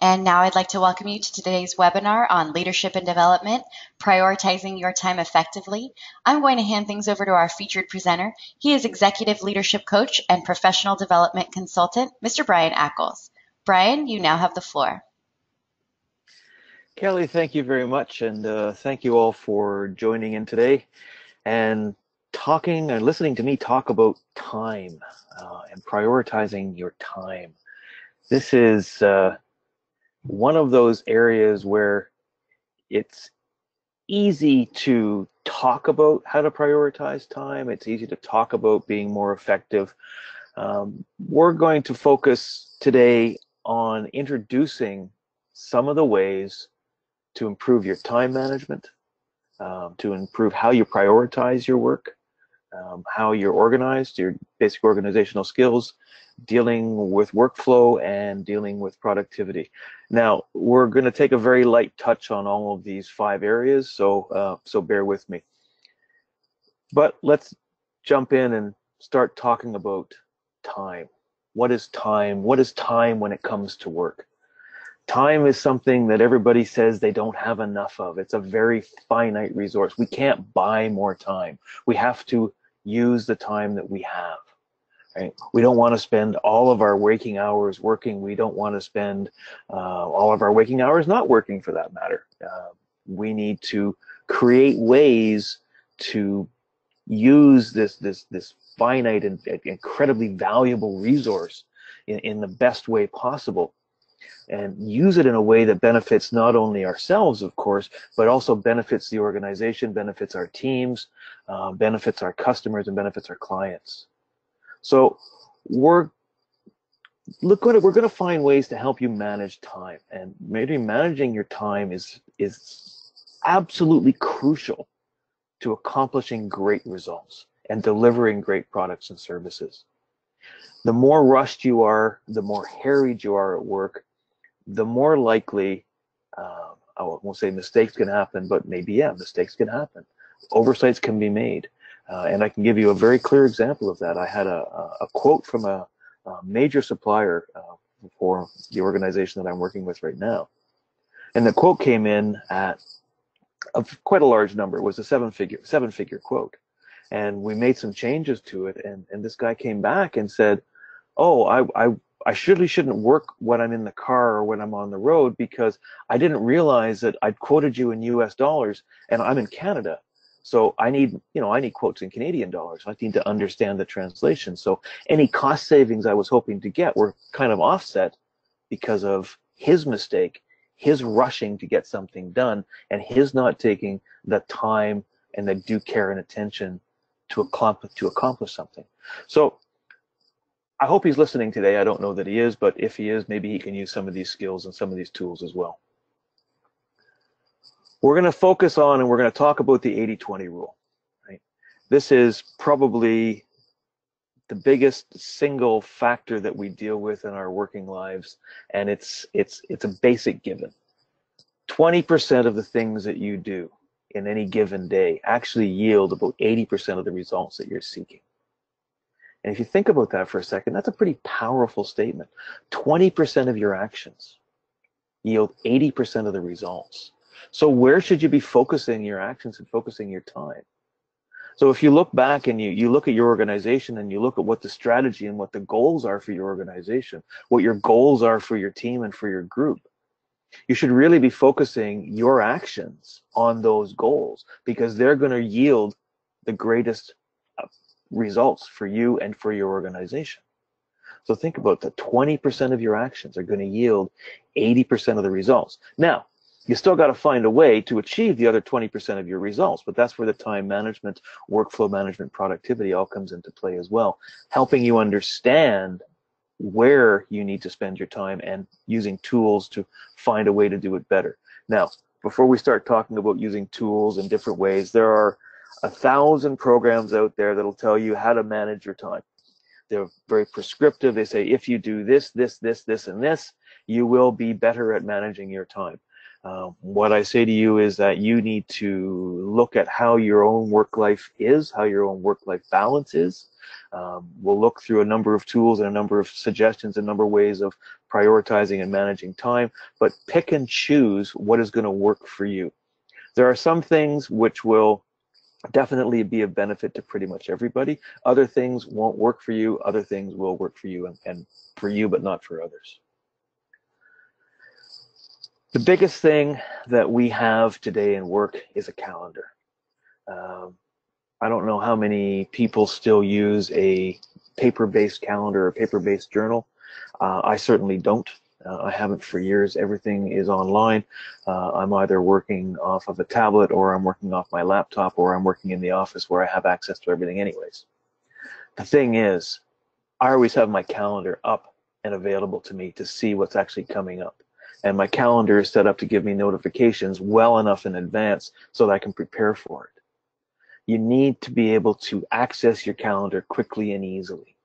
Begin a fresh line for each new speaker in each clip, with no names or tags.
And now I'd like to welcome you to today's webinar on leadership and development, prioritizing your time effectively. I'm going to hand things over to our featured presenter. He is executive leadership coach and professional development consultant, Mr. Brian Ackles. Brian, you now have the floor.
Kelly, thank you very much, and thank you all for joining in today and talking and listening to me talk about time and prioritizing your time. This is one of those areas where it's easy to talk about how to prioritize time. It's easy to talk about being more effective. We're going to focus today on introducing some of the ways to improve your time management, to improve how you prioritize your work, how you're organized, your basic organizational skills, dealing with workflow, and dealing with productivity. Now, we're going to take a very light touch on all of these 5 areas, so bear with me. But let's jump in and start talking about time. What is time? What is time when it comes to work? Time is something that everybody says they don't have enough of. It's a very finite resource. We can't buy more time. We have to use the time that we have. Right? We don't want to spend all of our waking hours working. We don't want to spend all of our waking hours not working, for that matter. We need to create ways to use this finite and incredibly valuable resource in the best way possible, and use it in a way that benefits not only ourselves, of course, but also benefits the organization, benefits our teams, benefits our customers, and benefits our clients. So we're going to find ways to help you manage time, and maybe managing your time is absolutely crucial to accomplishing great results and delivering great products and services. The more rushed you are, the more harried you are at work, the more likely, I won't say mistakes can happen, but maybe, yeah, mistakes can happen. Oversights can be made. And I can give you a very clear example of that. I had a quote from a major supplier for the organization that I'm working with right now. And the quote came in at quite a large number. It was a seven-figure quote. And we made some changes to it. And this guy came back and said, oh, I surely shouldn't work when I'm in the car or when I'm on the road, because I didn't realize that I'd quoted you in US dollars and I'm in Canada. So I need quotes in Canadian dollars. I need to understand the translation. So any cost savings I was hoping to get were kind of offset because of his mistake, his rushing to get something done, and his not taking the time and the due care and attention to accomplish something. So I hope he's listening today. I don't know that he is, but if he is, maybe he can use some of these skills and some of these tools as well. We're going to focus on, and we're going to talk about the 80-20 rule. Right? This is probably the biggest single factor that we deal with in our working lives, and it's a basic given. 20% of the things that you do in any given day actually yield about 80% of the results that you're seeking. And if you think about that for a second, that's a pretty powerful statement. 20% of your actions yield 80% of the results. So where should you be focusing your actions and focusing your time? So if you look back and you look at your organization and you look at what the strategy and what the goals are for your organization, what your goals are for your team and for your group, you should really be focusing your actions on those goals, because they're going to yield the greatest results for you and for your organization. So think about that. 20% of your actions are going to yield 80% of the results. Now, you still got to find a way to achieve the other 20% of your results, but that's where the time management, workflow management, productivity all comes into play as well, helping you understand where you need to spend your time and using tools to find a way to do it better. Now, before we start talking about using tools in different ways, there are 1,000 programs out there that'll tell you how to manage your time. They're very prescriptive. They say, if you do this, this, this, this, and this, you will be better at managing your time. What I say to you is that you need to look at how your own work life is, how your own work life balance is. We'll look through a number of tools and a number of suggestions, a number of ways of prioritizing and managing time, but pick and choose what is going to work for you. There are some things which will definitely be of benefit to pretty much everybody. Other things won't work for you. Other things will work for you and for you, but not for others. The biggest thing that we have today in work is a calendar. I don't know how many people still use a paper-based calendar or paper-based journal. I certainly don't. I haven't for years. Everything is online. I'm either working off of a tablet, or I'm working off my laptop, or I'm working in the office where I have access to everything anyways. The thing is, I always have my calendar up and available to me to see what's actually coming up. And my calendar is set up to give me notifications well enough in advance so that I can prepare for it. You need to be able to access your calendar quickly and easily,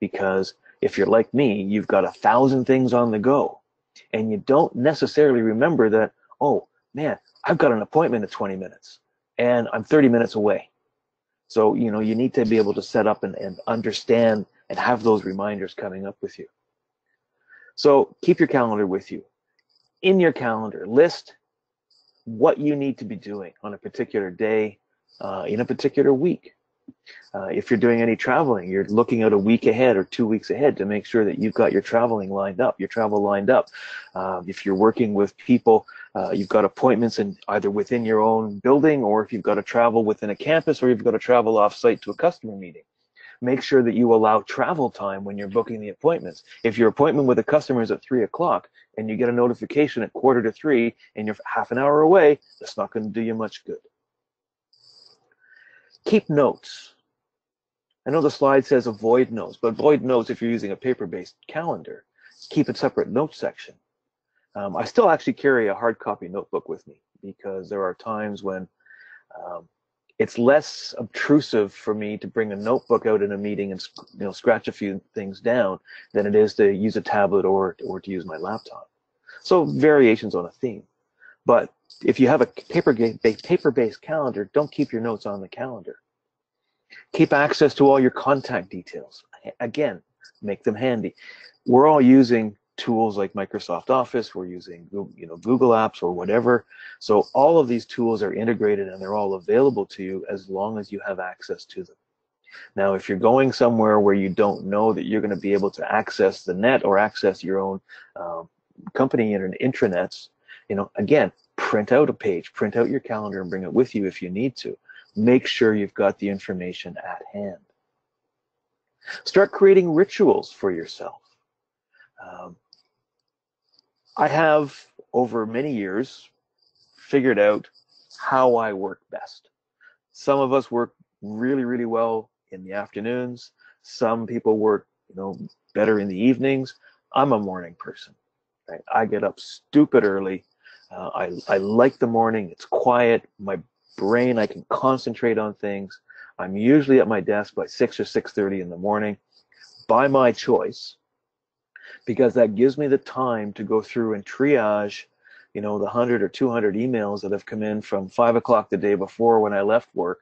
because if you're like me, you've got 1,000 things on the go, and you don't necessarily remember that, oh man, I've got an appointment in 20 minutes and I'm 30 minutes away. So, you know, you need to be able to set up and understand and have those reminders coming up with you. So keep your calendar with you. In your calendar, list what you need to be doing on a particular day, in a particular week. If you're doing any traveling, you're looking at a week ahead or 2 weeks ahead to make sure that you've got your travel lined up. If you're working with people, you've got appointments in either within your own building, or if you've got to travel within a campus, or you've got to travel off-site to a customer meeting. Make sure that you allow travel time when you're booking the appointments. If your appointment with a customer is at 3 o'clock and you get a notification at 2:45 and you're half an hour away, that's not going to do you much good. Keep notes. I know the slide says avoid notes, but avoid notes if you're using a paper-based calendar. Keep a separate notes section. I still actually carry a hard copy notebook with me, because there are times when it's less obtrusive for me to bring a notebook out in a meeting and, you know, scratch a few things down than it is to use a tablet or to use my laptop. So variations on a theme. But if you have a paper-based calendar, don't keep your notes on the calendar. Keep access to all your contact details. Again, make them handy. We're all using tools like Microsoft Office, we're using, you know, Google Apps or whatever. So all of these tools are integrated and they're all available to you as long as you have access to them. Now, if you're going somewhere where you don't know that you're going to be able to access the net or access your own company intranets, you know, again, print out a page, print out your calendar and bring it with you if you need to. Make sure you've got the information at hand. Start creating rituals for yourself. I have, over many years, figured out how I work best. Some of us work really, really well in the afternoons. Some people work, you know, better in the evenings. I'm a morning person. Right? I get up stupid early. I like the morning. It's quiet. My brain, I can concentrate on things. I'm usually at my desk by 6 or 6:30 in the morning, by my choice, because that gives me the time to go through and triage, you know, the 100 or 200 emails that have come in from 5 o'clock the day before when I left work.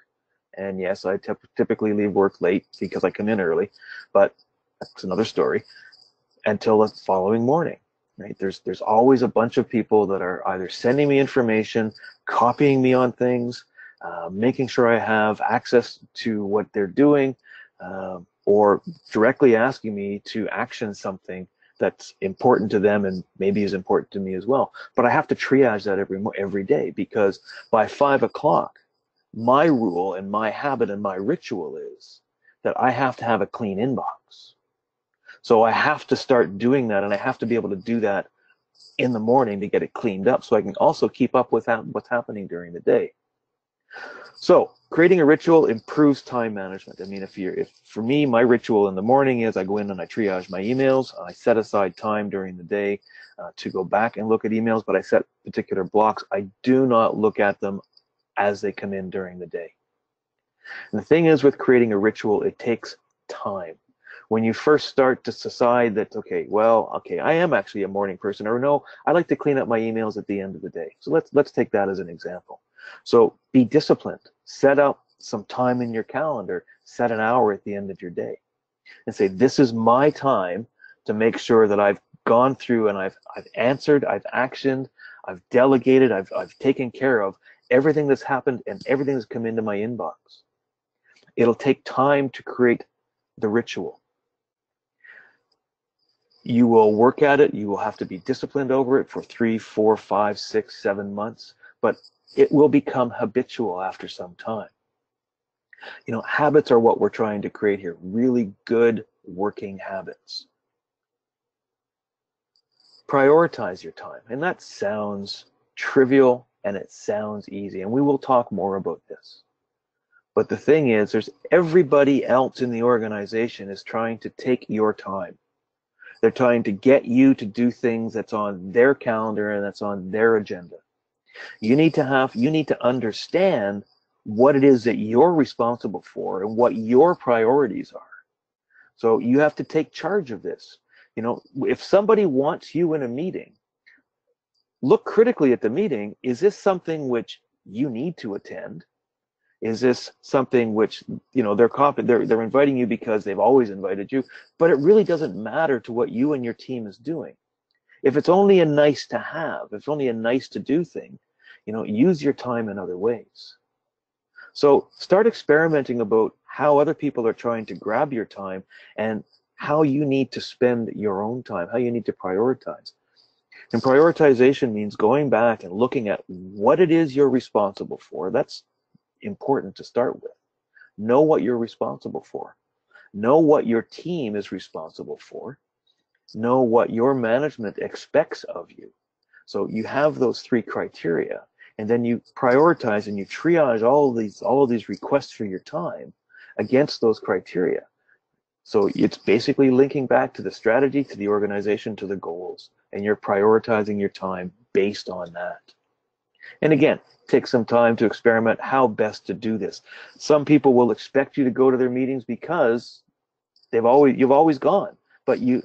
And yes, I typically leave work late because I come in early, but that's another story, until the following morning. Right? There's always a bunch of people that are either sending me information, copying me on things, making sure I have access to what they're doing, or directly asking me to action something that's important to them and maybe is important to me as well. But I have to triage that every day, because by 5 o'clock, my rule and my habit and my ritual is that I have to have a clean inbox. So I have to start doing that, and I have to be able to do that in the morning to get it cleaned up so I can also keep up with what's happening during the day. So creating a ritual improves time management. I mean, if for me, my ritual in the morning is I go in and I triage my emails. I set aside time during the day to go back and look at emails, but I set particular blocks. I do not look at them as they come in during the day. And the thing is, with creating a ritual, it takes time. When you first start to decide that, okay, well, okay, I am actually a morning person, or no, I like to clean up my emails at the end of the day. So let's take that as an example. So be disciplined. Set up some time in your calendar. Set an hour at the end of your day and say, this is my time to make sure that I've gone through and I've answered, I've actioned, I've delegated, I've taken care of everything that's happened and everything that's come into my inbox. It'll take time to create the ritual. You will work at it. You will have to be disciplined over it for 3, 4, 5, 6, 7 months, but it will become habitual after some time. You know, habits are what we're trying to create here, really good working habits. Prioritize your time. And that sounds trivial and it sounds easy. And we will talk more about this. But the thing is, there's everybody else in the organization is trying to take your time. They're trying to get you to do things that's on their calendar and that's on their agenda. You need to understand what it is that you're responsible for and what your priorities are. So you have to take charge of this. You know, if somebody wants you in a meeting, look critically at the meeting. Is this something which you need to attend? Is this something which, you know, they're inviting you because they've always invited you, but it really doesn't matter to what you and your team is doing. If it's only a nice to have, if it's only a nice to do thing, you know, use your time in other ways. So start experimenting about how other people are trying to grab your time and how you need to spend your own time, how you need to prioritize. And prioritization means going back and looking at what it is you're responsible for. That's important to start with. Know what you're responsible for. Know what your team is responsible for. Know what your management expects of you. So you have those 3 criteria, and then you prioritize and you triage all of these requests for your time against those criteria. So it's basically linking back to the strategy, to the organization, to the goals, and you're prioritizing your time based on that. And again, take some time to experiment how best to do this. Some people will expect you to go to their meetings because you've always gone, but you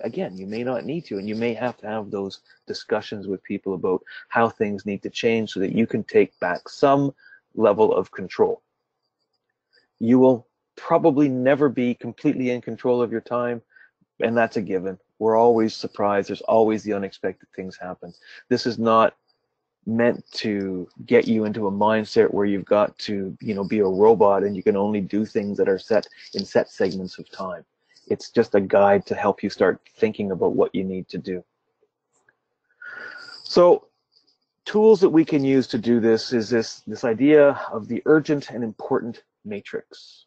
may not need to, and you may have to have those discussions with people about how things need to change so that you can take back some level of control. You will probably never be completely in control of your time, and that's a given. We're always surprised. There's always the unexpected things happen. This is not meant to get you into a mindset where you've got to, you know, be a robot and you can only do things that are set in set segments of time. It's just a guide to help you start thinking about what you need to do. So tools that we can use to do this is this idea of the urgent and important matrix.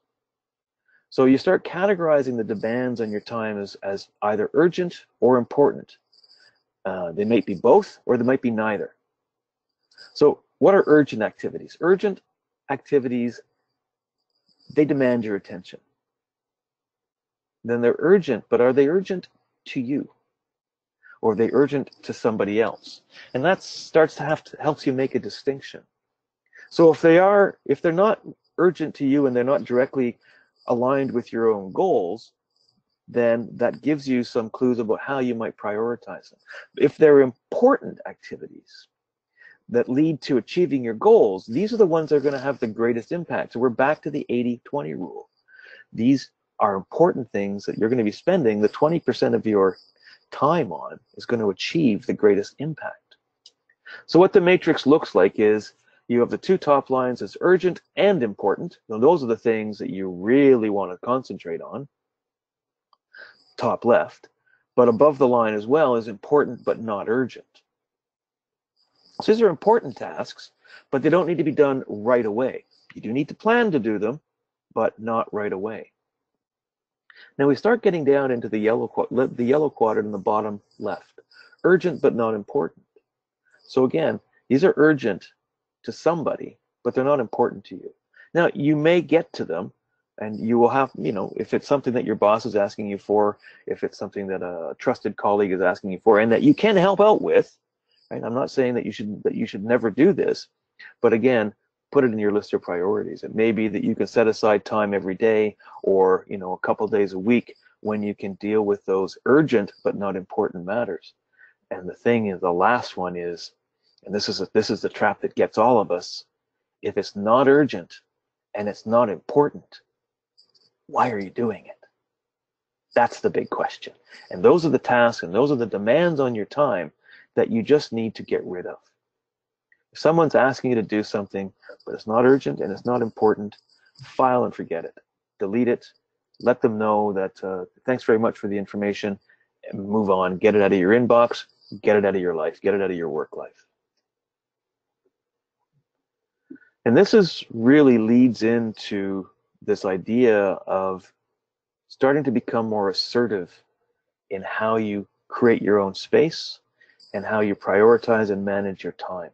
So you start categorizing the demands on your time as either urgent or important. They might be both or they might be neither. So what are urgent activities? Urgent activities, they demand your attention. Then they're urgent, but are they urgent to you? Or are they urgent to somebody else? And that helps you make a distinction. So if they're not urgent to you and they're not directly aligned with your own goals, then that gives you some clues about how you might prioritize them. If they're important activities that lead to achieving your goals, these are the ones that are going to have the greatest impact. So we're back to the 80-20 rule. These are important things that you're going to be spending the 20% of your time on is going to achieve the greatest impact. So what the matrix looks like is you have the 2 top lines as urgent and important. Now those are the things that you really want to concentrate on, top left. But above the line as well is important but not urgent. So these are important tasks, but they don't need to be done right away. You do need to plan to do them, but not right away. Now we start getting down into the yellow quadrant in the bottom left. Urgent but not important. So again, these are urgent to somebody, but they're not important to you. Now you may get to them, and you will have, you know, if it's something that your boss is asking you for, if it's something that a trusted colleague is asking you for, and that you can help out with, right? I'm not saying that you should never do this, but again, put it in your list of priorities. It may be that you can set aside time every day or, you know, a couple days a week when you can deal with those urgent but not important matters. And the thing is, the last one is, and this is the trap that gets all of us, if it's not urgent and it's not important, why are you doing it? That's the big question. And those are the tasks and those are the demands on your time that you just need to get rid of. If someone's asking you to do something, but it's not urgent and it's not important, file and forget it. Delete it. Let them know that thanks very much for the information, and move on. Get it out of your inbox. Get it out of your life. Get it out of your work life. And this really leads into this idea of starting to become more assertive in how you create your own space and how you prioritize and manage your time.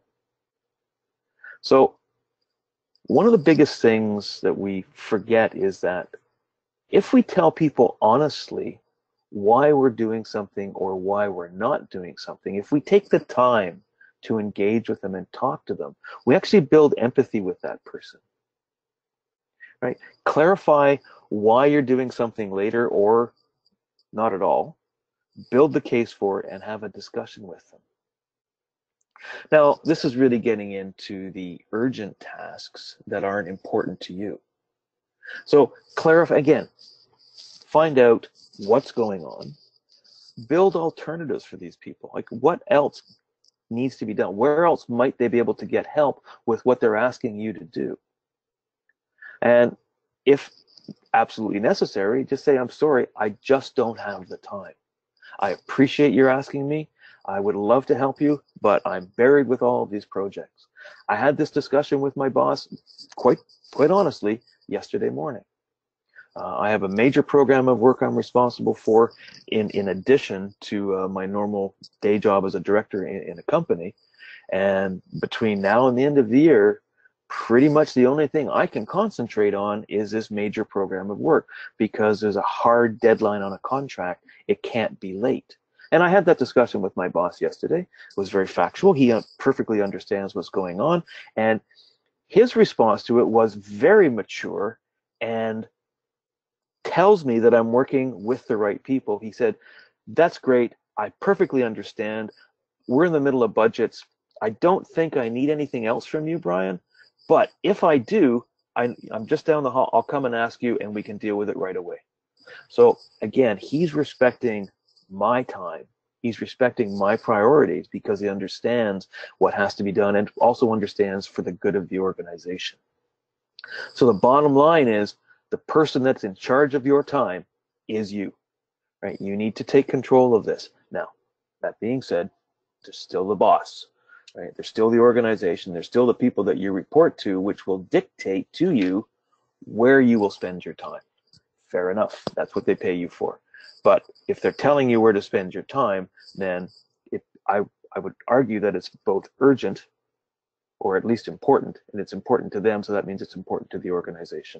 So one of the biggest things that we forget is that if we tell people honestly why we're doing something or why we're not doing something, if we take the time to engage with them and talk to them, we actually build empathy with that person, right? Clarify why you're doing something later or not at all. Build the case for it and have a discussion with them. Now, this is really getting into the urgent tasks that aren't important to you. So clarify, again, find out what's going on, build alternatives for these people. Like, what else needs to be done? Where else might they be able to get help with what they're asking you to do? And if absolutely necessary, just say, I'm sorry, I just don't have the time. I appreciate your asking me. I would love to help you, but I'm buried with all of these projects. I had this discussion with my boss, quite honestly, yesterday morning. I have a major program of work I'm responsible for in addition to my normal day job as a director in a company. And between now and the end of the year, pretty much the only thing I can concentrate on is this major program of work, because there's a hard deadline on a contract. It can't be late. And I had that discussion with my boss yesterday. It was very factual. He perfectly understands what's going on. And his response to it was very mature and tells me that I'm working with the right people. He said, that's great. I perfectly understand. We're in the middle of budgets. I don't think I need anything else from you, Brian. But if I do, I'm just down the hall. I'll come and ask you, and we can deal with it right away. So again, he's respecting my time. He's respecting my priorities because he understands what has to be done and also understands for the good of the organization. So the bottom line is, the person that's in charge of your time is you, right? You need to take control of this. Now, that being said, there's still the boss, right? There's still the organization. There's still the people that you report to, which will dictate to you where you will spend your time. Fair enough. That's what they pay you for. But if they're telling you where to spend your time, then I would argue that it's both urgent or at least important, and it's important to them, so that means it's important to the organization.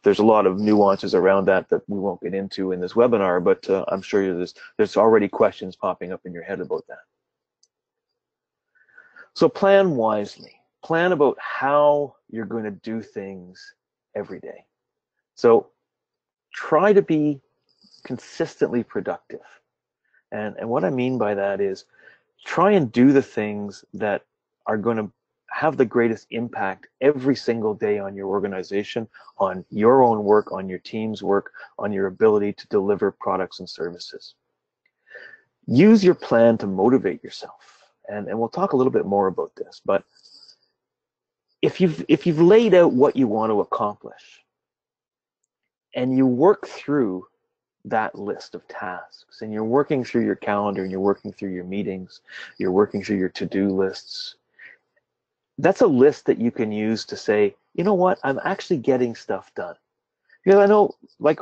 There's a lot of nuances around that we won't get into in this webinar, but I'm sure there's already questions popping up in your head about that. So plan wisely. Plan about how you're going to do things every day. So try to be consistently productive. And what I mean by that is, try and do the things that are going to have the greatest impact every single day on your organization, on your own work, on your team's work, on your ability to deliver products and services. Use your plan to motivate yourself. And we'll talk a little bit more about this, but if you've laid out what you want to accomplish and you work through that list of tasks, and you're working through your calendar, and you're working through your meetings, you're working through your to-do lists, that's a list that you can use to say, you know what, I'm actually getting stuff done. Because I know, like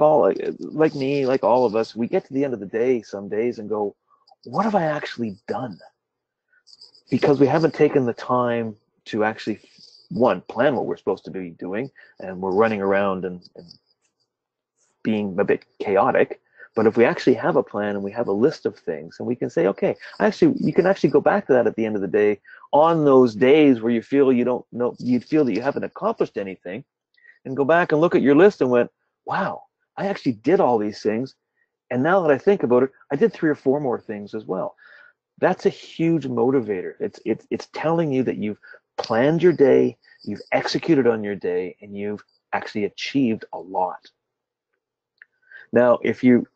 me, like all of us, we get to the end of the day some days and go, what have I actually done? Because we haven't taken the time to actually, one, plan what we're supposed to be doing, and we're running around and being a bit chaotic. But if we actually have a plan and we have a list of things, and we can say, okay, you can actually go back to that at the end of the day on those days where you feel you feel that you haven't accomplished anything, and go back and look at your list and went, wow, I actually did all these things. And now that I think about it, I did 3 or 4 more things as well. That's a huge motivator. It's telling you that you've planned your day, you've executed on your day, and you've actually achieved a lot. Now, if you're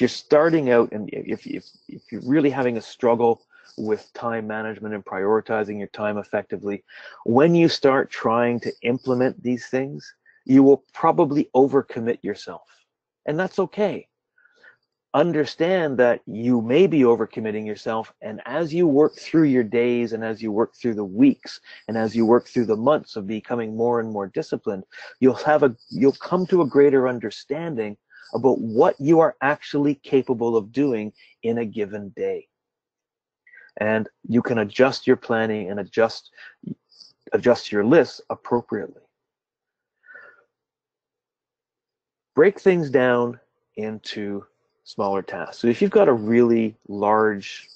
starting out and if you're really having a struggle with time management and prioritizing your time effectively, when you start trying to implement these things, you will probably overcommit yourself. And that's okay. Understand that you may be overcommitting yourself, and as you work through your days and as you work through the weeks and as you work through the months of becoming more and more disciplined, you'll come to a greater understanding about what you are actually capable of doing in a given day. And you can adjust your planning and adjust your lists appropriately. Break things down into smaller tasks. So if you've got a really large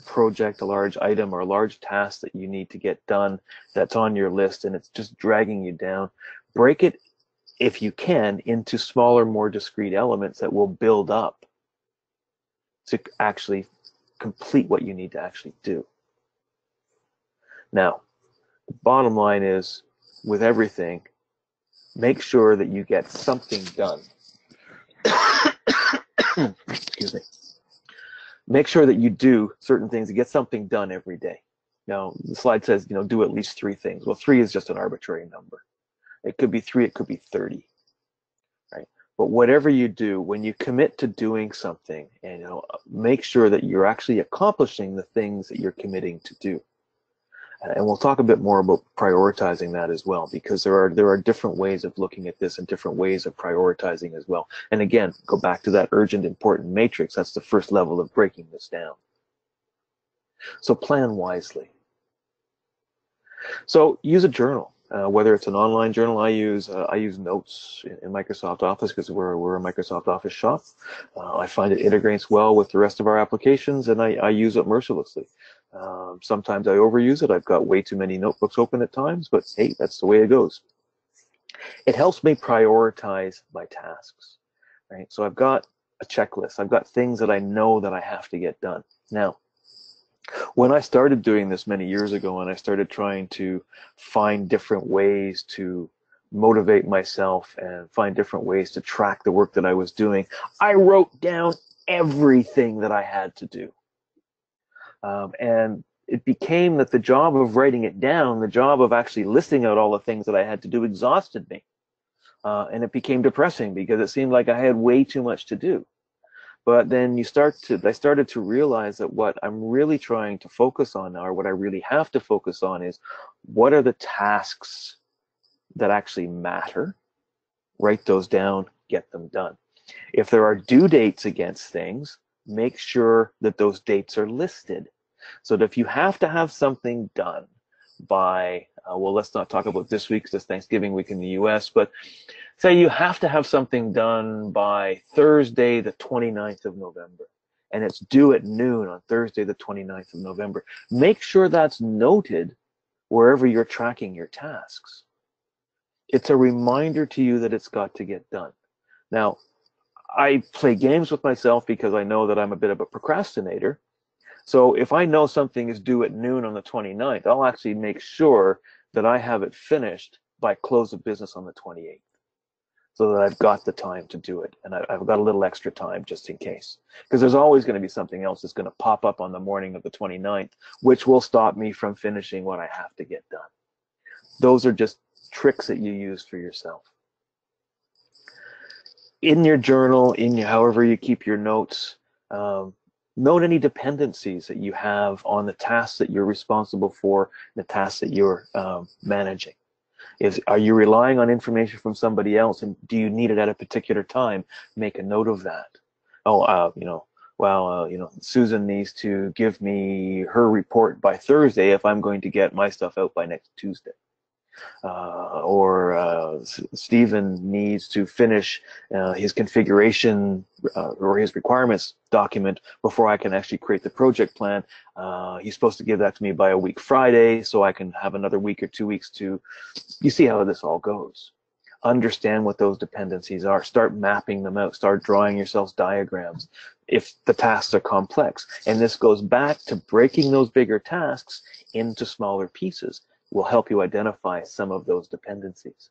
project, a large item, or a large task that you need to get done that's on your list and it's just dragging you down, break it, if you can, into smaller, more discrete elements that will build up to actually complete what you need to actually do. Now, the bottom line is, with everything, make sure that you get something done. Excuse me. Make sure that you do certain things to get something done every day. Now, the slide says, do at least 3 things. Well, 3 is just an arbitrary number. It could be 3, it could be 30, right? But whatever you do, when you commit to doing something, and make sure that you're actually accomplishing the things that you're committing to do. And we'll talk a bit more about prioritizing that as well, because there are different ways of looking at this and different ways of prioritizing as well. And again, go back to that urgent, important matrix. That's the first level of breaking this down. So plan wisely. So use a journal, whether it's an online journal. I use Notes in Microsoft Office because we're a Microsoft Office shop. I find it integrates well with the rest of our applications, and I use it mercilessly. Sometimes I overuse it. I've got way too many notebooks open at times, but hey, that's the way it goes. It helps me prioritize my tasks, right? So I've got a checklist. I've got things that I know that I have to get done. Now, when I started doing this many years ago and I started trying to find different ways to motivate myself and find different ways to track the work that I was doing, I wrote down everything that I had to do. And it became that the job of writing it down, the job of actually listing out all the things that I had to do, exhausted me. And it became depressing because it seemed like I had way too much to do. But then I started to realize that what I'm really trying to focus on now, or what I really have to focus on, is what are the tasks that actually matter? Write those down, get them done. If there are due dates against things, make sure that those dates are listed. So that if you have to have something done by, well, let's not talk about this week because it's Thanksgiving week in the US, but say you have to have something done by Thursday, the 29th of November, and it's due at noon on Thursday, the 29th of November. Make sure that's noted wherever you're tracking your tasks. It's a reminder to you that it's got to get done. Now, I play games with myself because I know that I'm a bit of a procrastinator. So if I know something is due at noon on the 29th, I'll actually make sure that I have it finished by close of business on the 28th, so that I've got the time to do it, and I've got a little extra time just in case. Because there's always going to be something else that's going to pop up on the morning of the 29th, which will stop me from finishing what I have to get done. Those are just tricks that you use for yourself. In your journal, however you keep your notes, note any dependencies that you have on the tasks that you're responsible for, the tasks that you're managing. Are you relying on information from somebody else, and do you need it at a particular time? Make a note of that. Oh, Susan needs to give me her report by Thursday if I'm going to get my stuff out by next Tuesday. Or Stephen needs to finish his configuration or his requirements document before I can actually create the project plan. He's supposed to give that to me by a week Friday, so I can have another week or 2 weeks to, you see how this all goes. Understand what those dependencies are. Start mapping them out. Start drawing yourselves diagrams if the tasks are complex. And this goes back to breaking those bigger tasks into smaller pieces. Will help you identify some of those dependencies.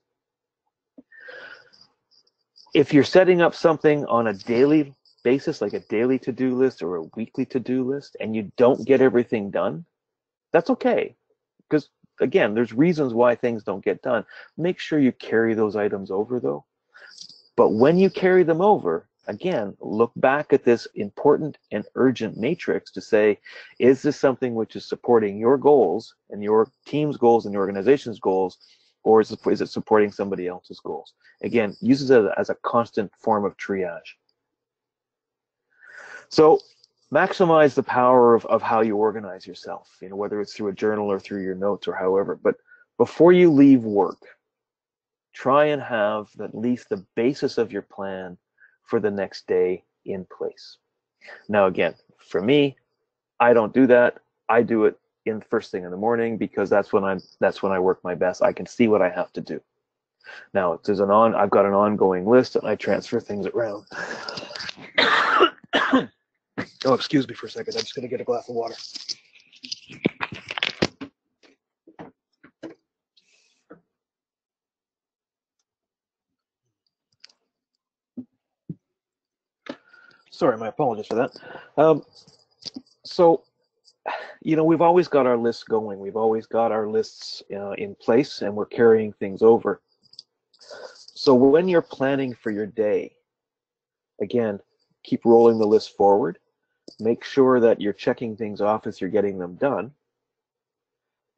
If you're setting up something on a daily basis, like a daily to-do list or a weekly to-do list, and you don't get everything done, that's okay. Because again, there's reasons why things don't get done. Make sure you carry those items over though. But when you carry them over, again, look back at this important and urgent matrix to say, is this something which is supporting your goals and your team's goals and your organization's goals, or is it supporting somebody else's goals? Again, use it as a constant form of triage. So maximize the power of how you organize yourself, whether it's through a journal or through your notes or however. But before you leave work, try and have at least the basis of your plan for the next day in place. Now, again, for me, I don't do that. I do it in first thing in the morning because that's when I work my best. I can see what I have to do. Now, I've got an ongoing list and I transfer things around. Oh, excuse me for a second. I'm just going to get a glass of water. Sorry, my apologies for that. So, we've always got our lists going. We've always got our lists in place, and we're carrying things over. So when you're planning for your day, again, keep rolling the list forward. Make sure that you're checking things off as you're getting them done.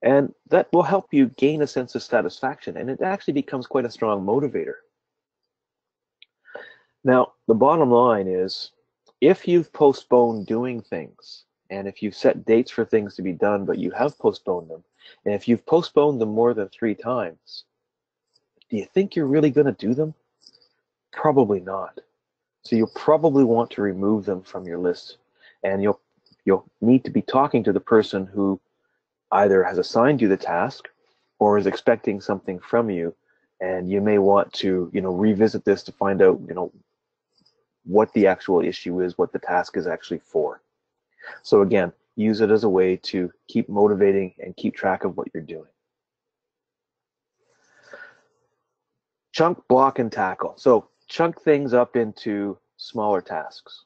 And that will help you gain a sense of satisfaction, and it actually becomes quite a strong motivator. Now, the bottom line is, if you've postponed doing things, and if you've set dates for things to be done, but you have postponed them, and if you've postponed them more than 3 times, do you think you're really going to do them? Probably not. So you'll probably want to remove them from your list, and you'll need to be talking to the person who either has assigned you the task or is expecting something from you, and you may want to revisit this to find out what the actual issue is, what the task is actually for. So again, use it as a way to keep motivating and keep track of what you're doing. Chunk, block, and tackle. So chunk things up into smaller tasks.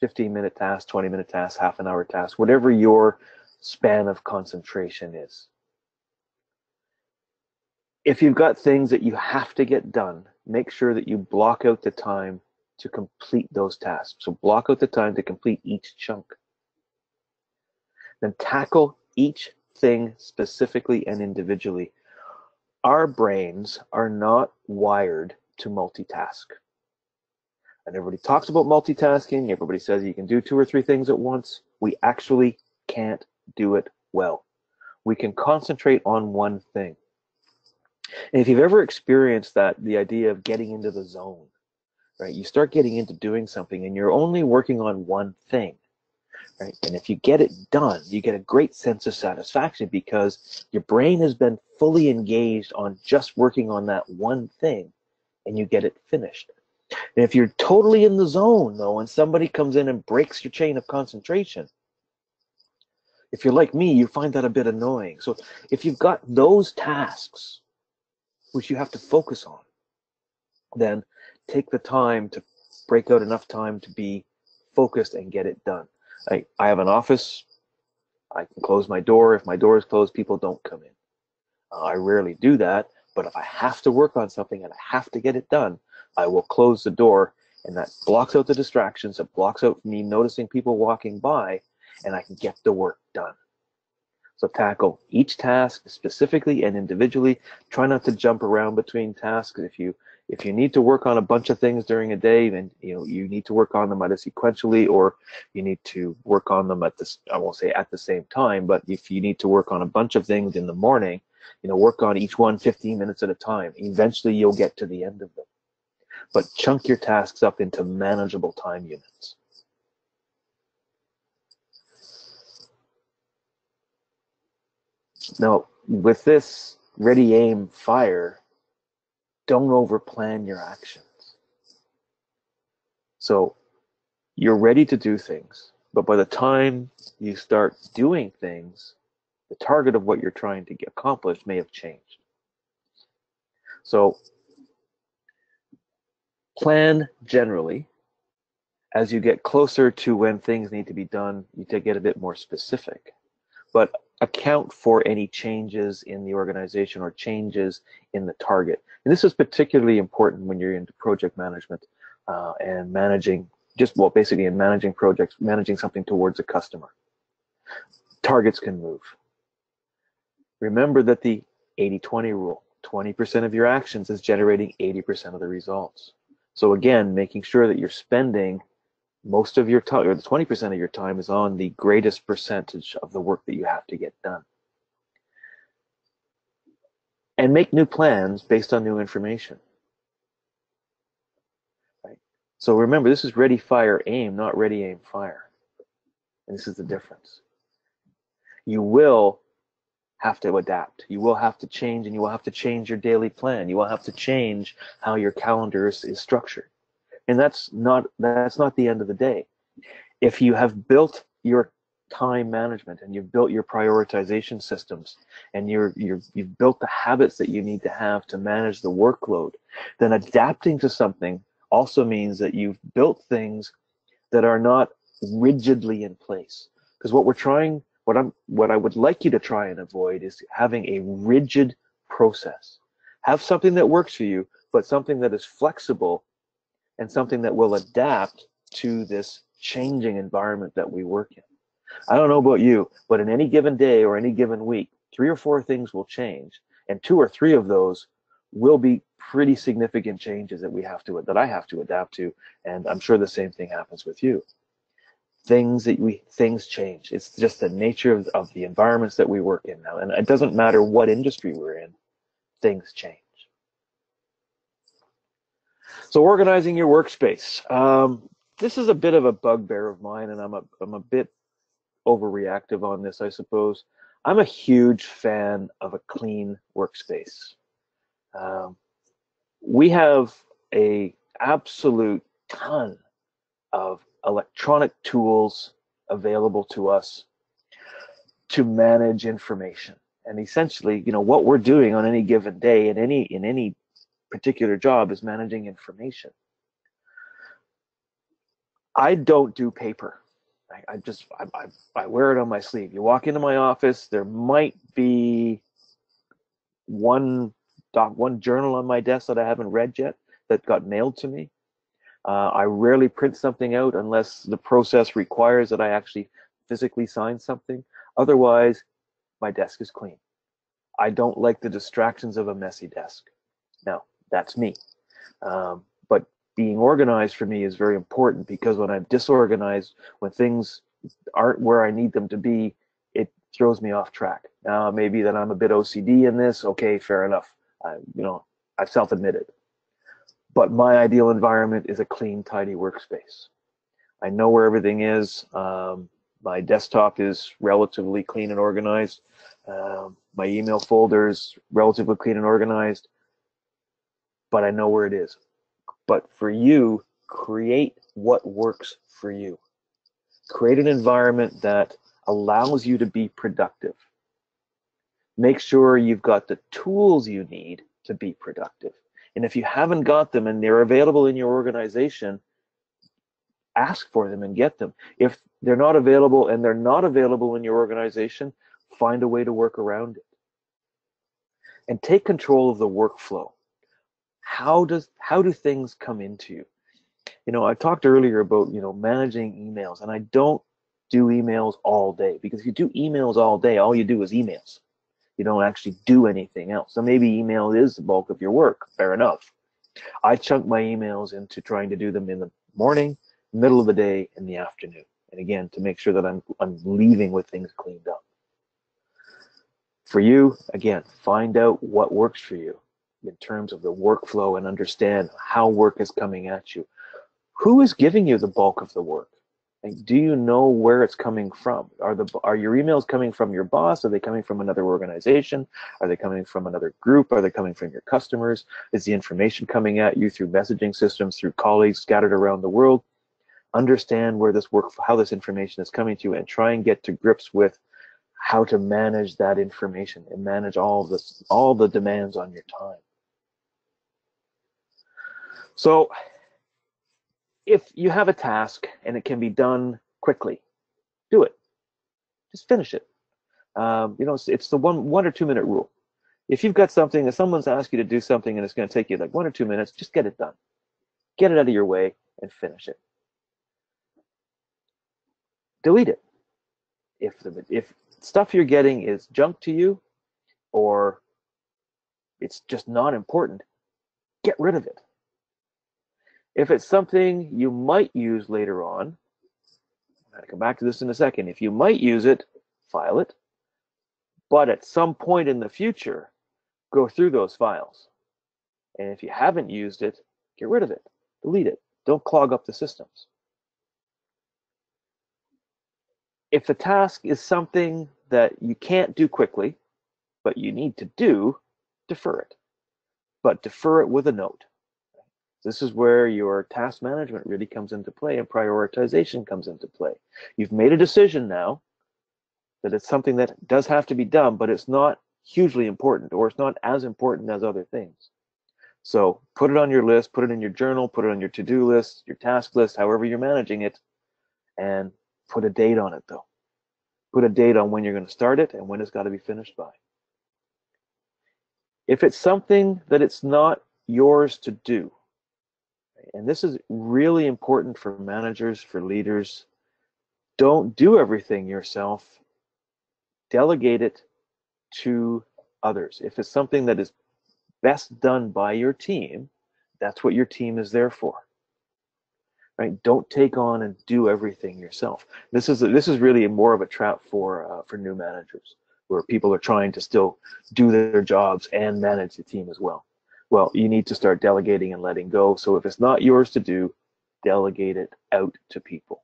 15-minute tasks, 20-minute tasks, half-an-hour tasks, whatever your span of concentration is. If you've got things that you have to get done, make sure that you block out the time to complete those tasks. So block out the time to complete each chunk. Then tackle each thing specifically and individually. Our brains are not wired to multitask. And everybody talks about multitasking. Everybody says you can do 2 or 3 things at once. We actually can't do it well. We can concentrate on one thing. And if you've ever experienced that, the idea of getting into the zone, right? You start getting into doing something and you're only working on one thing, right? And if you get it done, you get a great sense of satisfaction because your brain has been fully engaged on just working on that one thing and you get it finished. And if you're totally in the zone, though, and somebody comes in and breaks your chain of concentration, if you're like me, you find that a bit annoying. So if you've got those tasks which you have to focus on, then take the time to break out enough time to be focused and get it done. I have an office. I can close my door. If my door is closed, people don't come in. I rarely do that, but if I have to work on something and I have to get it done, I will close the door, and that blocks out the distractions. It blocks out me noticing people walking by, and I can get the work done. So tackle each task specifically and individually. Try not to jump around between tasks. If you need to work on a bunch of things during a day, then you need to work on them either sequentially or you need to work on them I won't say at the same time, but if you need to work on a bunch of things in the morning, work on each one 15 minutes at a time. Eventually you'll get to the end of them. But chunk your tasks up into manageable time units. Now, with this ready, aim, fire, don't overplan your actions. So you're ready to do things, but by the time you start doing things, the target of what you're trying to get accomplished may have changed. So plan generally. As you get closer to when things need to be done, you get a bit more specific, but account for any changes in the organization or changes in the target. And this is particularly important when you're into project management and managing, basically in managing projects, managing something towards a customer. Targets can move. Remember that the 80-20 rule, 20% of your actions is generating 80% of the results. So again, making sure that you're spending most of your time, or the 20% of your time, is on the greatest percentage of the work that you have to get done. And make new plans based on new information. Right? So remember, this is ready, fire, aim, not ready, aim, fire. And this is the difference. You will have to adapt. You will have to change, and you will have to change your daily plan. You will have to change how your calendar is structured. And that's not the end of the day. If you have built your time management and you've built your prioritization systems and you've built the habits that you need to have to manage the workload, then adapting to something also means that you've built things that are not rigidly in place. Because what I would like you to try and avoid is having a rigid process. Have something that works for you, but something that is flexible and something that will adapt to this changing environment that we work in. I don't know about you, but in any given day or any given week, 3 or 4 things will change, and 2 or 3 of those will be pretty significant changes that I have to adapt to, and I'm sure the same thing happens with you. Things change. It's just the nature of the environments that we work in now, and it doesn't matter what industry we're in, things change. So organizing your workspace. This is a bit of a bugbear of mine, and I'm a bit overreactive on this, I suppose. I'm a huge fan of a clean workspace. We have a absolute ton of electronic tools available to us to manage information. And essentially, what we're doing on any given day in any particular job is managing information. I don't do paper. I wear it on my sleeve. You walk into my office, there might be one journal on my desk that I haven't read yet that got mailed to me. I rarely print something out unless the process requires that I actually physically sign something. Otherwise, my desk is clean. I don't like the distractions of a messy desk. Now, that's me. But being organized for me is very important, because when I'm disorganized, when things aren't where I need them to be, it throws me off track. Now, maybe that I'm a bit OCD in this. Okay, fair enough. I've self-admitted. But my ideal environment is a clean, tidy workspace. I know where everything is. My desktop is relatively clean and organized. My email folder is relatively clean and organized. But I know where it is. But for you, create what works for you. Create an environment that allows you to be productive. Make sure you've got the tools you need to be productive. And if you haven't got them and they're available in your organization, ask for them and get them. If they're not available and they're not available in your organization, find a way to work around it. And take control of the workflow. How do things come into you? I talked earlier about, managing emails, and I don't do emails all day, because if you do emails all day, all you do is emails. You don't actually do anything else. So maybe email is the bulk of your work. Fair enough. I chunk my emails into trying to do them in the morning, middle of the day, and the afternoon. And again, to make sure that I'm leaving with things cleaned up. For you, again, find out what works for you in terms of the workflow and understand how work is coming at you. Who is giving you the bulk of the work? Like, do you know where it's coming from? Are your emails coming from your boss? Are they coming from another organization? Are they coming from another group? Are they coming from your customers? Is the information coming at you through messaging systems, through colleagues scattered around the world? Understand where this how this information is coming to you, and try and get to grips with how to manage that information and manage all the demands on your time. So if you have a task and it can be done quickly, do it. Just finish it. It's the 1 or 2 minute rule. If you've got something, if someone's asked you to do something and it's going to take you like 1 or 2 minutes, just get it done. Get it out of your way and finish it. Delete it. If stuff you're getting is junk to you, or it's just not important, get rid of it. If it's something you might use later on, I'll come back to this in a second. If you might use it, file it. But at some point in the future, go through those files. And if you haven't used it, get rid of it. Delete it. Don't clog up the systems. If the task is something that you can't do quickly, but you need to do, defer it. But defer it with a note. This is where your task management really comes into play and prioritization comes into play. You've made a decision now that it's something that does have to be done, but it's not hugely important, or it's not as important as other things. So put it on your list, put it in your journal, put it on your to-do list, your task list, however you're managing it, and put a date on it though. Put a date on when you're going to start it and when it's got to be finished by. If it's something that it's not yours to do, and this is really important for managers, for leaders, don't do everything yourself. Delegate it to others. If it's something that is best done by your team, that's what your team is there for. Right? Don't take on and do everything yourself. This is really more of a trap for new managers, where people are trying to still do their jobs and manage the team as well. Well, you need to start delegating and letting go. So if it's not yours to do, delegate it out to people.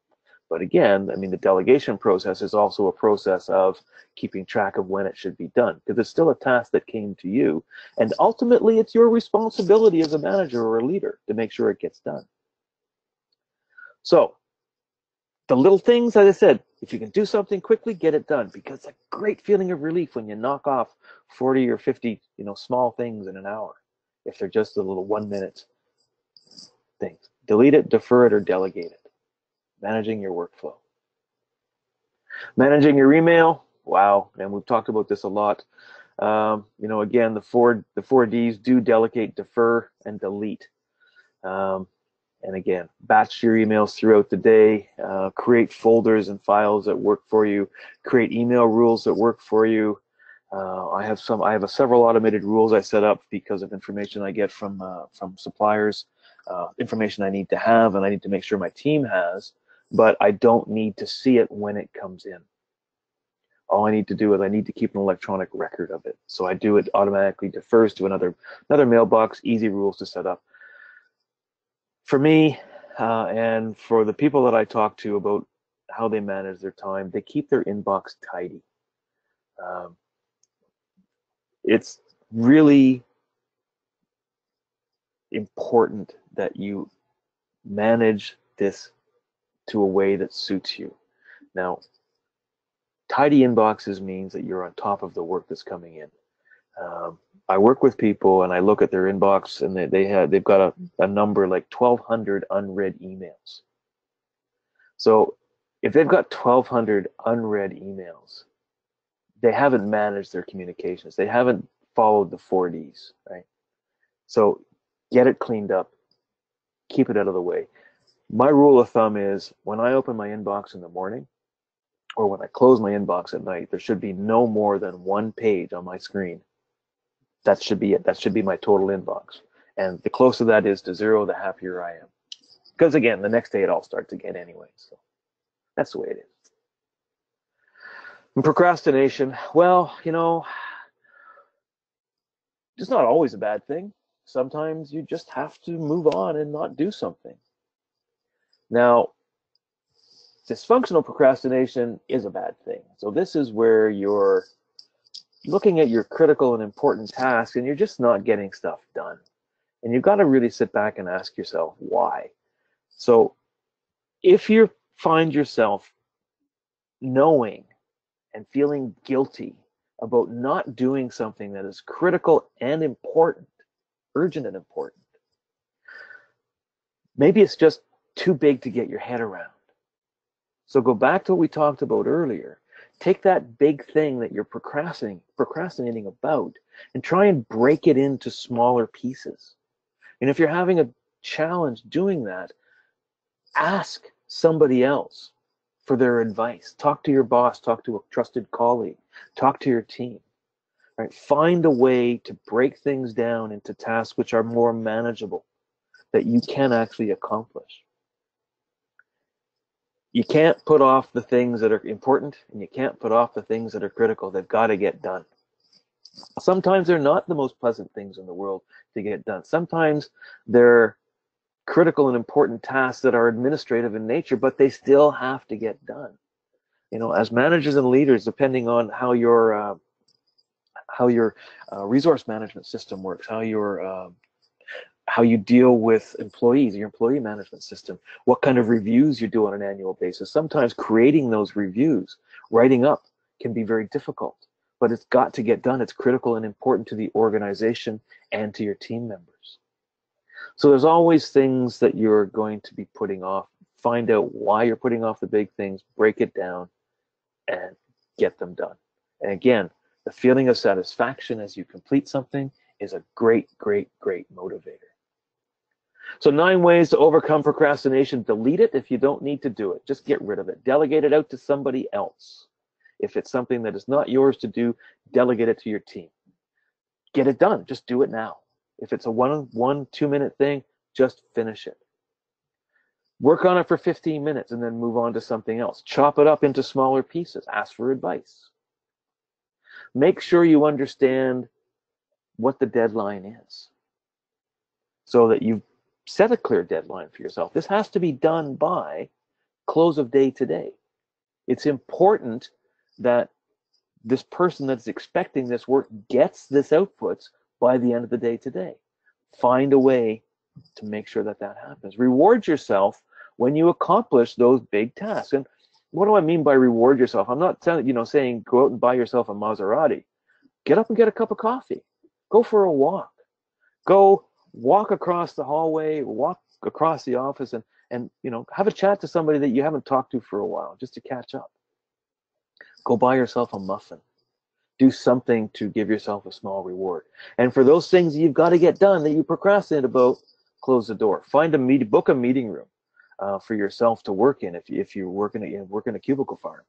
But again, I mean, the delegation process is also a process of keeping track of when it should be done, because it's still a task that came to you. And ultimately, it's your responsibility as a manager or a leader to make sure it gets done. So the little things, as I said, if you can do something quickly, get it done, because it's a great feeling of relief when you knock off 40 or 50, small things in an hour, if they're just the little 1 minute things. Delete it, defer it, or delegate it. Managing your workflow. Managing your email, wow, and we've talked about this a lot. Again, the four Ds: do, delegate, defer, and delete. And again, batch your emails throughout the day, create folders and files that work for you, create email rules that work for you. I have several automated rules I set up because of information I get from suppliers, information I need to have and I need to make sure my team has, but I don't need to see it when it comes in. All I need to do is I need to keep an electronic record of it. So I do it automatically defers to another mailbox, easy rules to set up. For me, and for the people that I talk to about how they manage their time, they keep their inbox tidy. It's really important that you manage this to a way that suits you. Now, tidy inboxes means that you're on top of the work that's coming in. I work with people and I look at their inbox and they've got a number like 1,200 unread emails. So if they've got 1,200 unread emails, they haven't managed their communications. They haven't followed the 4Ds, right? So get it cleaned up, keep it out of the way. My rule of thumb is when I open my inbox in the morning or when I close my inbox at night, there should be no more than one page on my screen. That should be it. That should be my total inbox. And the closer that is to zero, the happier I am. Because again, the next day it all starts again anyway. So that's the way it is. And procrastination, well, it's not always a bad thing. Sometimes you just have to move on and not do something. Now, Dysfunctional procrastination is a bad thing. So this is where you're looking at your critical and important tasks and you're just not getting stuff done. And you've got to really sit back and ask yourself why. So if you find yourself knowing and feeling guilty about not doing something that is critical and important, urgent and important, maybe it's just too big to get your head around. So go back to what we talked about earlier. Take that big thing that you're procrastinating about and try and break it into smaller pieces. And if you're having a challenge doing that, ask somebody else for their advice. Talk to your boss, talk to a trusted colleague, talk to your team. Right? Find a way to break things down into tasks which are more manageable, that you can actually accomplish. You can't put off the things that are important, and you can't put off the things that are critical. They've got to get done. Sometimes they're not the most pleasant things in the world to get done. Sometimes they're critical and important tasks that are administrative in nature, but they still have to get done. You know, as managers and leaders, depending on how your resource management system works, how you deal with employees, your employee management system, what kind of reviews you do on an annual basis. Sometimes creating those reviews, writing up, can be very difficult, but it's got to get done. It's critical and important to the organization and to your team members. So there's always things that you're going to be putting off. Find out why you're putting off the big things, break it down, and get them done. And again, the feeling of satisfaction as you complete something is a great, great, great motivator. So 9 ways to overcome procrastination. Delete it if you don't need to do it. Just get rid of it. Delegate it out to somebody else. If it's something that is not yours to do, delegate it to your team. Get it done. Just do it now. If it's a 2-minute thing, just finish it. Work on it for 15 minutes and then move on to something else. Chop it up into smaller pieces. Ask for advice. Make sure you understand what the deadline is so that you've set a clear deadline for yourself. This has to be done by close of day today. It's important that this person that's expecting this work gets this outputs by the end of the day today. Find a way to make sure that that happens. Reward yourself when you accomplish those big tasks. And what do I mean by reward yourself? I'm not saying go out and buy yourself a Maserati. Get up and get a cup of coffee. Go for a walk. Go walk across the hallway, walk across the office, and have a chat to somebody that you haven't talked to for a while, just to catch up. Go buy yourself a muffin. Do something to give yourself a small reward. And for those things that you've got to get done that you procrastinate about, close the door. Book a meeting room for yourself to work in if you work in a cubicle farm.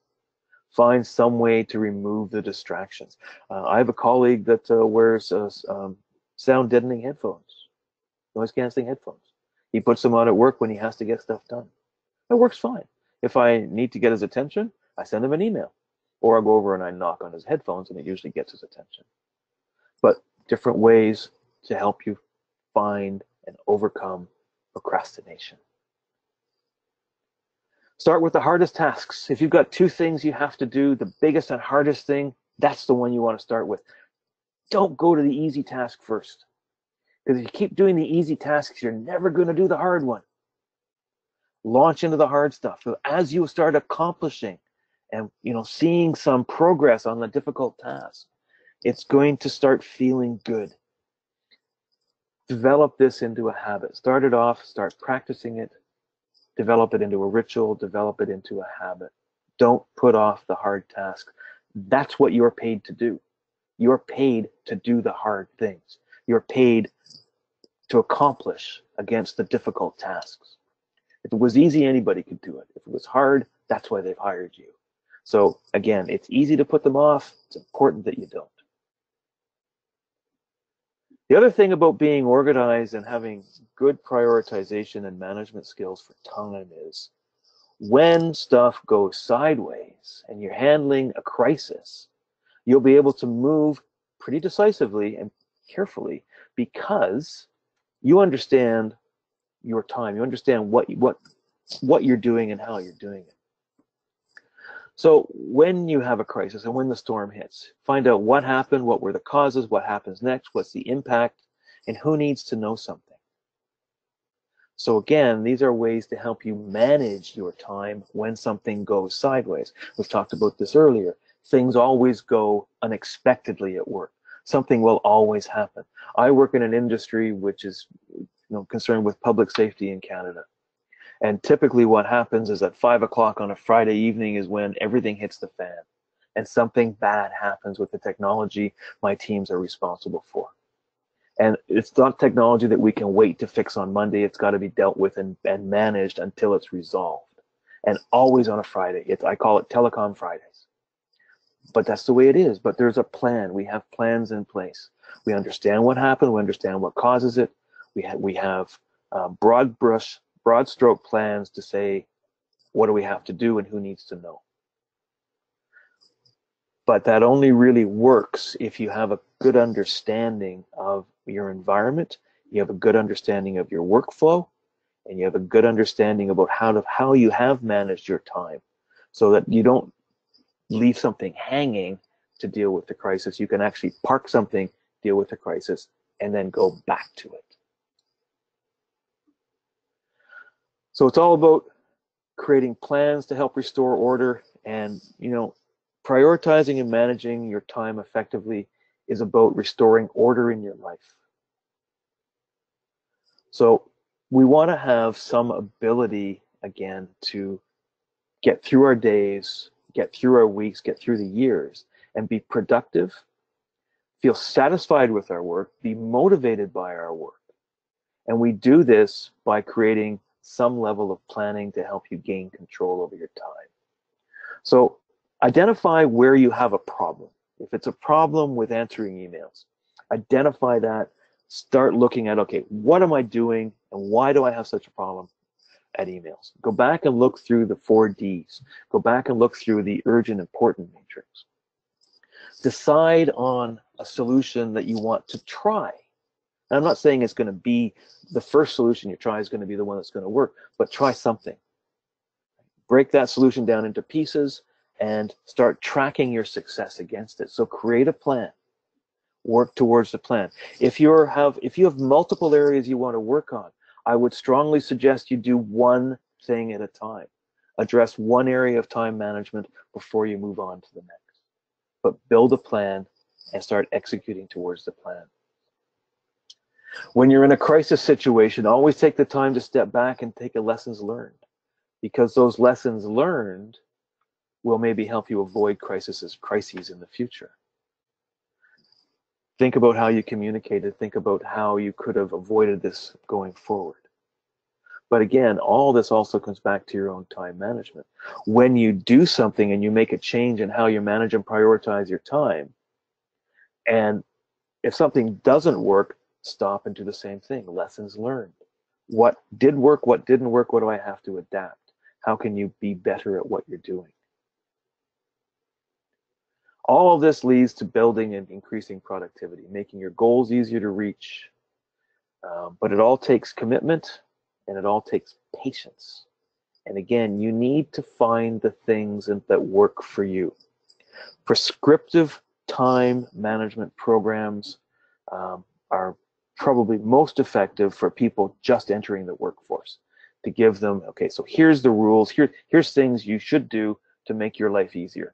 Find some way to remove the distractions. I have a colleague that wears sound deadening headphones, noise canceling headphones. He puts them on at work when he has to get stuff done. It works fine. If I need to get his attention, I send him an email. Or I go over and I knock on his headphones and it usually gets his attention. But different ways to help you find and overcome procrastination. Start with the hardest tasks. If you've got 2 things you have to do, the biggest and hardest thing, that's the one you want to start with. Don't go to the easy task first. Because if you keep doing the easy tasks, you're never going to do the hard one. Launch into the hard stuff. So as you start accomplishing and seeing some progress on the difficult task, it's going to start feeling good. Develop this into a habit. Start it off, start practicing it, develop it into a ritual, develop it into a habit. Don't put off the hard task. That's what you're paid to do. You're paid to do the hard things. You're paid to accomplish against the difficult tasks. If it was easy, anybody could do it. If it was hard, that's why they've hired you. So again, it's easy to put them off. It's important that you don't. The other thing about being organized and having good prioritization and management skills for time is when stuff goes sideways and you're handling a crisis, you'll be able to move pretty decisively and carefully because you understand your time. You understand what you're doing and how you're doing it. So when you have a crisis and when the storm hits, find out what happened, what were the causes, what happens next, what's the impact, and who needs to know something. So again, these are ways to help you manage your time when something goes sideways. We've talked about this earlier. Things always go unexpectedly at work. Something will always happen. I work in an industry which is concerned with public safety in Canada. And typically what happens is at 5 o'clock on a Friday evening is when everything hits the fan and something bad happens with the technology my teams are responsible for. And it's not technology that we can wait to fix on Monday. It's got to be dealt with and managed until it's resolved. And always on a Friday. I call it Telecom Fridays. But that's the way it is. But there's a plan. We have plans in place. We understand what happened. We understand what causes it. We have broad stroke plans to say, what do we have to do and who needs to know? But that only really works if you have a good understanding of your environment, you have a good understanding of your workflow, and you have a good understanding about how you have managed your time so that you don't leave something hanging to deal with the crisis. You can actually park something, deal with the crisis, and then go back to it. So it's all about creating plans to help restore order, and prioritizing and managing your time effectively is about restoring order in your life. So we want to have some ability, again, to get through our days, get through our weeks, get through the years, and be productive, feel satisfied with our work, be motivated by our work. And we do this by creating some level of planning to help you gain control over your time. So identify where you have a problem. If it's a problem with answering emails, identify that. Start looking at, okay, what am I doing and why do I have such a problem at emails? Go back and look through the 4 Ds. Go back and look through the urgent important matrix. Decide on a solution that you want to try. And I'm not saying it's going to be the first solution you try is going to be the one that's going to work, but try something. Break that solution down into pieces and start tracking your success against it. So create a plan. Work towards the plan. If you have multiple areas you want to work on, I would strongly suggest you do one thing at a time. Address one area of time management before you move on to the next. But build a plan and start executing towards the plan. When you're in a crisis situation, always take the time to step back and take a lessons learned, because those lessons learned will maybe help you avoid crises in the future. Think about how you communicated. Think about how you could have avoided this going forward. But again, all this also comes back to your own time management. When you do something and you make a change in how you manage and prioritize your time, and if something doesn't work, stop and do the same thing. Lessons learned. What did work? What didn't work? What do I have to adapt? How can you be better at what you're doing? All of this leads to building and increasing productivity, making your goals easier to reach. But it all takes commitment and it all takes patience. And again, you need to find the things that work for you. Prescriptive time management programs are probably most effective for people just entering the workforce, to give them, okay, so here's the rules, here's things you should do to make your life easier.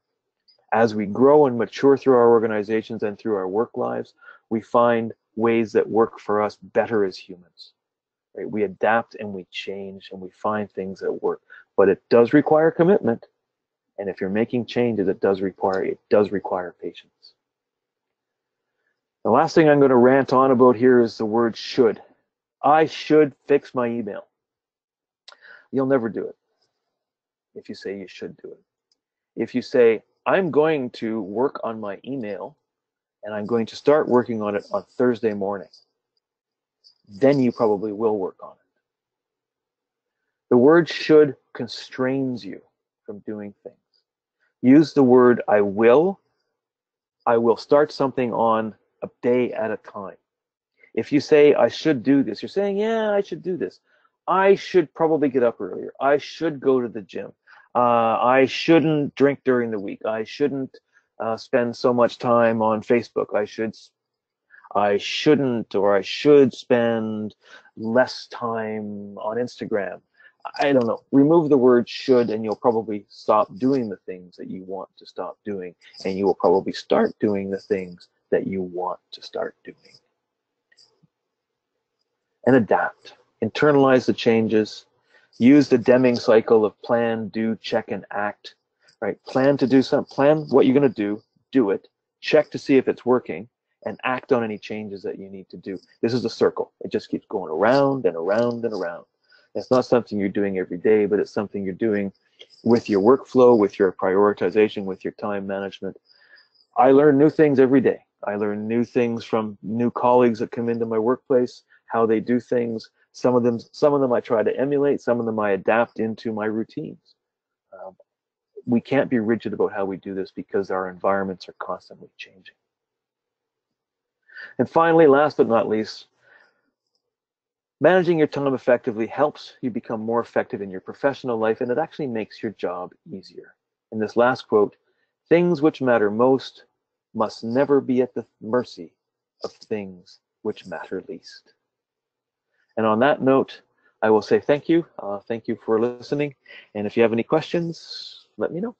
As we grow and mature through our organizations and through our work lives, we find ways that work for us better as humans. Right? We adapt and we change and we find things that work. But it does require commitment. And if you're making changes, it does require patience. The last thing I'm going to rant on about here is the word should. I should fix my email. You'll never do it if you say you should do it. If you say, I'm going to work on my email and I'm going to start working on it on Thursday morning, then you probably will work on it. The word should constrains you from doing things. Use the word I will start something on a day at a time. If you say I should do this, you're saying, yeah, I should do this. I should probably get up earlier. I should go to the gym. I shouldn't drink during the week. I shouldn't spend so much time on Facebook. I shouldn't, or I should spend less time on Instagram. I don't know. Remove the word should, and you'll probably stop doing the things that you want to stop doing, and you will probably start doing the things that you want to start doing. And adapt. Internalize the changes. Use the Deming cycle of plan, do, check, and act. Right? Plan to do something. Plan what you're going to do it, check to see if it's working, and act on any changes that you need to do. This is a circle. It just keeps going around and around and around. It's not something you're doing every day, but it's something you're doing with your workflow, with your prioritization, with your time management. I learn new things every day. I learn new things from new colleagues that come into my workplace, how they do things. Some of them I try to emulate. Some of them I adapt into my routines. We can't be rigid about how we do this because our environments are constantly changing. And finally, last but not least, managing your time effectively helps you become more effective in your professional life, and it actually makes your job easier. In this last quote, things which matter most must never be at the mercy of things which matter least. And on that note, I will say thank you. Thank you for listening. And if you have any questions, let me know.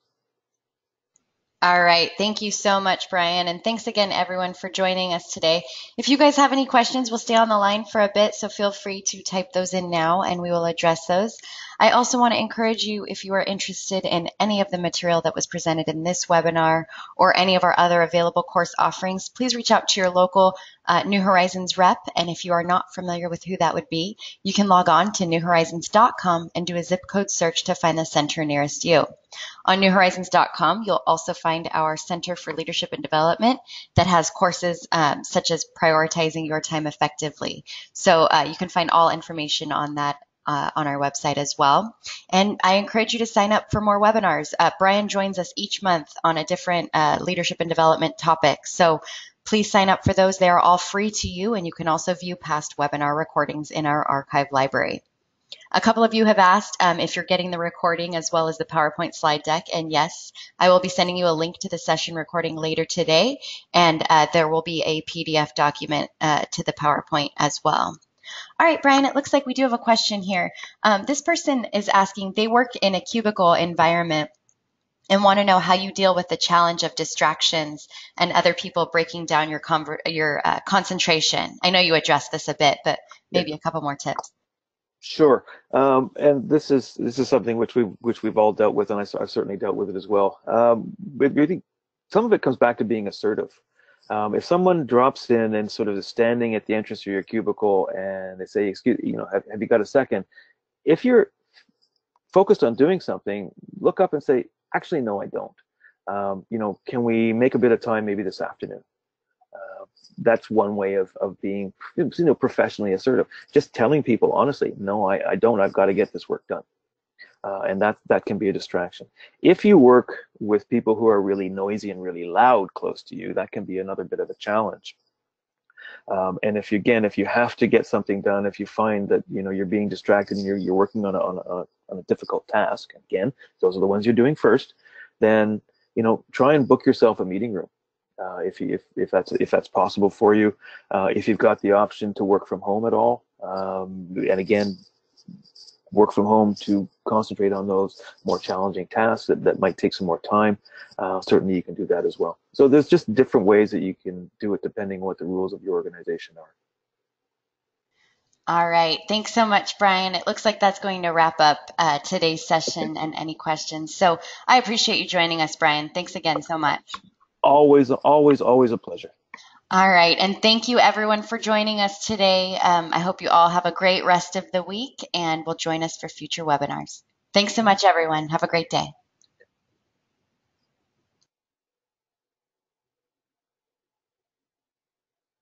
All right. Thank you so much, Brian. And thanks again, everyone, for joining us today. If you guys have any questions, we'll stay on the line for a bit, so feel free to type those in now and we will address those. I also want to encourage you, if you are interested in any of the material that was presented in this webinar or any of our other available course offerings, please reach out to your local New Horizons rep. And if you are not familiar with who that would be, you can log on to newhorizons.com and do a zip code search to find the center nearest you. On newhorizons.com, you'll also find our Center for Leadership and Development that has courses such as prioritizing your time effectively. So you can find all information on that on our website as well. And I encourage you to sign up for more webinars. Brian joins us each month on a different leadership and development topic. So please sign up for those. They are all free to you, and you can also view past webinar recordings in our archive library. A couple of you have asked if you're getting the recording as well as the PowerPoint slide deck, and yes, I will be sending you a link to the session recording later today, and there will be a PDF document to the PowerPoint as well. All right, Brian, it looks like we do have a question here. This person is asking, they work in a cubicle environment and want to know how you deal with the challenge of distractions and other people breaking down your concentration. I know you addressed this a bit, but maybe a couple more tips.
Sure, and this is something which we've all dealt with, and I've certainly dealt with it as well. But I think some of it comes back to being assertive. If someone drops in and sort of is standing at the entrance of your cubicle and they say, "Excuse, have you got a second?" If you're focused on doing something, look up and say, "Actually, no, I don't. Can we make a bit of time maybe this afternoon?" That's one way of being professionally assertive. Just telling people honestly, no, I don't. I've got to get this work done, and that can be a distraction. If you work with people who are really noisy and really loud close to you, that can be another bit of a challenge. And if you have to get something done, if you find that you're being distracted and you're working on a difficult task, again, those are the ones you're doing first. Then try and book yourself a meeting room. If that's possible for you, if you've got the option to work from home at all, and again, work from home to concentrate on those more challenging tasks that might take some more time, certainly you can do that as well. So there's just different ways that you can do it depending on what the rules of your organization are.
All right. Thanks so much, Brian. It looks like that's going to wrap up today's session and any questions. So I appreciate you joining us, Brian. Thanks again so much.
Always a pleasure.
All right. And thank you, everyone, for joining us today. I hope you all have a great rest of the week and will join us for future webinars. Thanks so much, everyone. Have a great day.